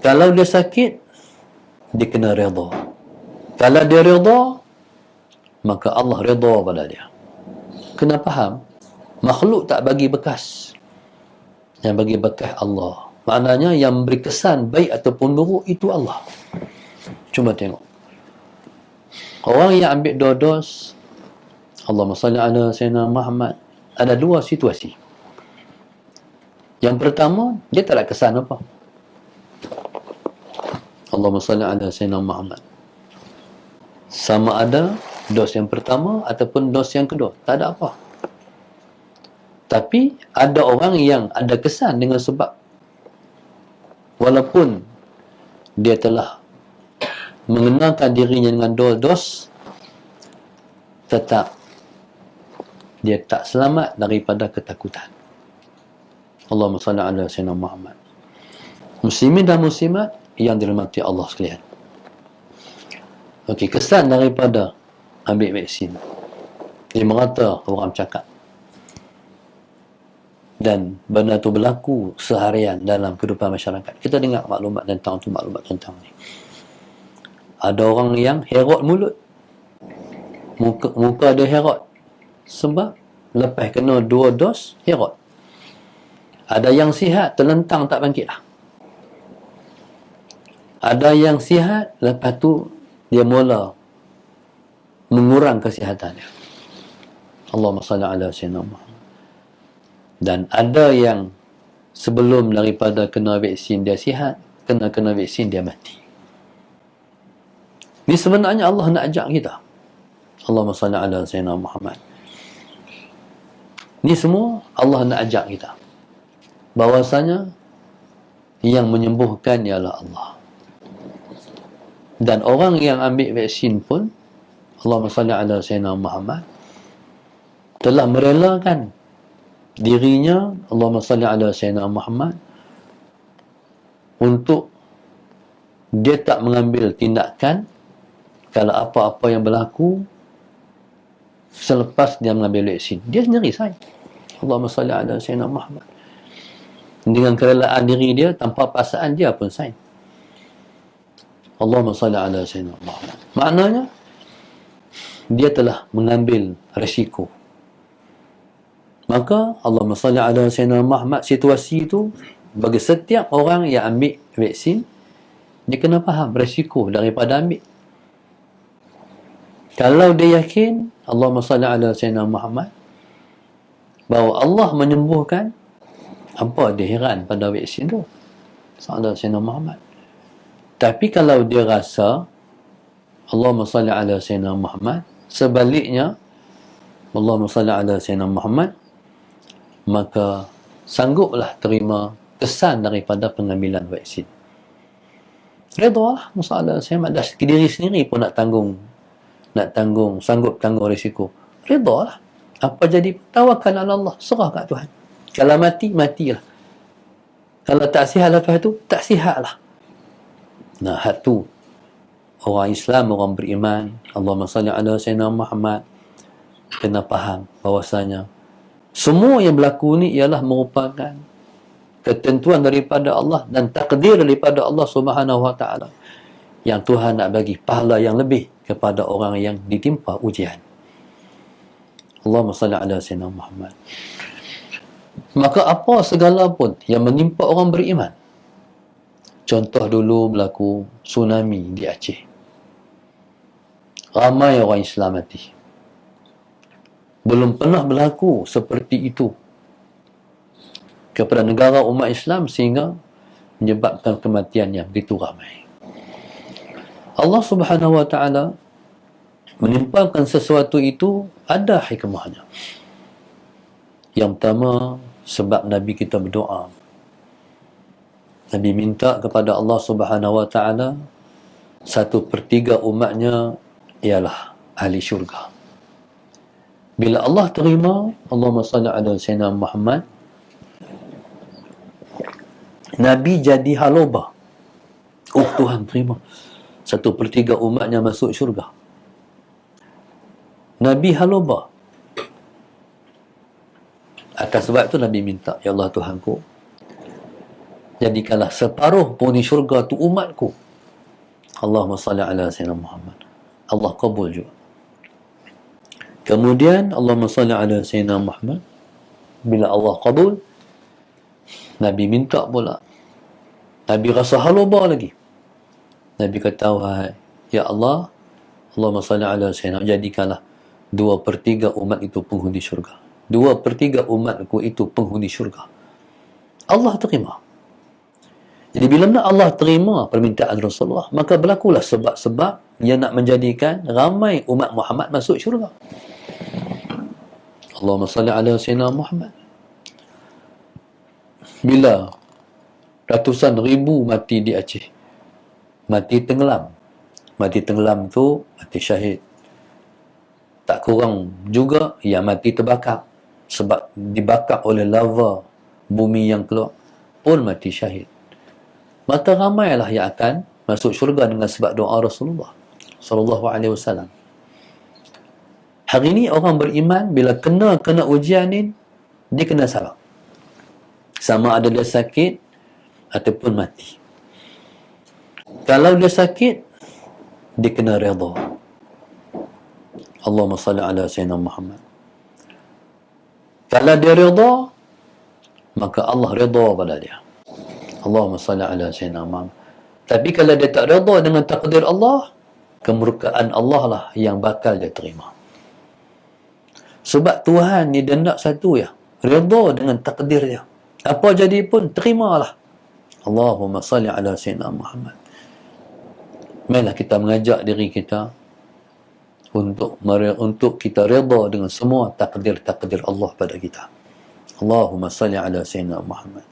Kalau dia sakit, dia kena redha. Kalau dia redha, maka Allah redha pada dia. Kena faham, makhluk tak bagi bekas. Yang bagi bekas Allah. Maknanya yang beri kesan baik ataupun buruk itu Allah. Cuma tengok. Orang yang ambil 2 dos, Allahumma salli ala Sayyidina Muhammad, ada 2 situasi. Yang pertama, dia tak ada kesan apa. Allahumma salli ala Sayyidina Muhammad. Sama ada dos yang pertama ataupun dos yang kedua, tak ada apa. Tapi ada orang yang ada kesan dengan sebab walaupun dia telah mengenalkan dirinya dengan dos, tetap dia tak selamat daripada ketakutan. Allahumma salli ala Sayyidina Muhammad. Muslimin dan muslimat yang dirahmati Allah sekalian. Okey, kesan daripada ambil vaksin. Dia merata orang cakap. Dan benda tu berlaku seharian dalam kehidupan masyarakat. Kita dengar maklumat tentang ni. Ada orang yang herot mulut. Muka dia herot. Sebab lepas kena 2 dos, herot. Ada yang sihat, terlentang tak bangkit lah. Ada yang sihat, lepas tu dia mula mengurang kesihatannya. Allahumma salli ala Sayyidina Muhammad. Dan ada yang sebelum daripada kena vaksin dia sihat, kena vaksin dia mati. Ni sebenarnya Allah nak ajak kita. Allahumma salli ala Sayyidina Muhammad. Ni semua Allah nak ajak kita. Bahawasanya yang menyembuhkan ialah Allah. Dan orang yang ambil vaksin pun, Allahumma salli ala Sayyidina Muhammad, telah merelakan dirinya, Allahumma salli ala Sayyidina Muhammad, untuk dia tak mengambil tindakan kalau apa-apa yang berlaku selepas dia mengambil vaksin. Dia sendiri sign. Allahumma salli ala Sayyidina Muhammad. Dengan kerelaan diri dia, tanpa paksaan dia pun sign. Allahumma salli ala Sayyidina Muhammad. Maknanya dia telah mengambil risiko. Maka Allahumma salli ala Sayyidina Muhammad, situasi itu bagi setiap orang yang ambil vaksin, dia kena faham risiko daripada ambil. Kalau dia yakin Allahumma salli ala Sayyidina Muhammad bahawa Allah menyembuhkan, apa dia heran pada vaksin tu? Sallallahu Sayyidina Muhammad. Tapi kalau dia rasa Allahumma salli ala Sayyidina Muhammad, sebaliknya Allahumma salli ala Sayyidina Muhammad, maka sangguplah terima kesan daripada pengambilan vaksin. Redalah masalah saya dah diri sendiri pun nak tanggung, sanggup tanggung risiko. Redalah. Apa jadi, tawakal ala Allah, serah kat Tuhan. Kalau mati, matilah. Kalau tak sihat lepas tu, tak sihatlah. Nah, tu orang Islam, orang beriman, Allahumma salli ala Sayyidina Muhammad, kena faham bahawasanya semua yang berlaku ni ialah merupakan ketentuan daripada Allah dan takdir daripada Allah Subhanahu wa taala, yang Tuhan nak bagi pahala yang lebih kepada orang yang ditimpa ujian. Allahumma salli ala Sayyidina Muhammad. Maka apa segala pun yang menimpa orang beriman, contoh dulu berlaku tsunami di Aceh, ramai orang Islam mati. Belum pernah berlaku seperti itu kepada negara umat Islam sehingga menyebabkan kematian yang begitu ramai. Allah Subhanahu wa taala menimpakan sesuatu itu ada hikmahnya. Yang pertama, sebab Nabi kita berdoa. Nabi minta kepada Allah Subhanahu wa taala 1/3 umatnya ialah ahli syurga. Bila Allah terima, Allahumma salli ala Sayyidina Muhammad, Nabi jadi haloba. Oh, Tuhan terima 1/3 umatnya masuk syurga. Nabi haloba. Atas sebab itu Nabi minta, ya Allah Tuhanku, jadikanlah separuh penghuni syurga tu umatku. Allahumma salli ala Sayyidina Muhammad. Allah kabul juga. Kemudian Allahumma salli ala Sayyidina Muhammad. Bila Allah kabul, Nabi minta pula. Nabi rasa haluba lagi. Nabi kata, wahai ya Allah, Allahumma salli ala Sayyidina, jadikanlah 2/3 umat itu penghuni syurga. 2/3 umatku itu penghuni syurga. Allah terima. Jadi bila mana Allah terima permintaan Rasulullah, maka berlakulah sebab-sebab yang nak menjadikan ramai umat Muhammad masuk syurga. Allahumma salli ala Sayyidina Muhammad. Bila ratusan ribu mati di Aceh, mati tenggelam. Mati tenggelam tu mati syahid. Tak kurang juga yang mati terbakar, sebab dibakar oleh lava bumi yang keluar, pun mati syahid. Maka ramailah yang akan masuk syurga dengan sebab doa Rasulullah sallallahu alaihi wasallam. Hari ini orang beriman bila kena ujian ni, dia kena sabar. Sama ada dia sakit ataupun mati. Kalau dia sakit, dia kena redha. Allahumma salli ala Sayyidina Muhammad. Kalau dia redha, maka Allah redha pada dia. Allahumma salli ala Sayyidina Muhammad. Tapi kalau dia tak redha dengan takdir Allah, kemurkaan Allah lah yang bakal dia terima. Sebab Tuhan ni dia nak satu ya, redha dengan takdir dia. Apa jadi pun terimalah. Allahumma salli ala Sayyidina Muhammad. Marilah kita mengajak diri kita untuk kita redha dengan semua takdir-takdir Allah pada kita. Allahumma salli ala Sayyidina Muhammad.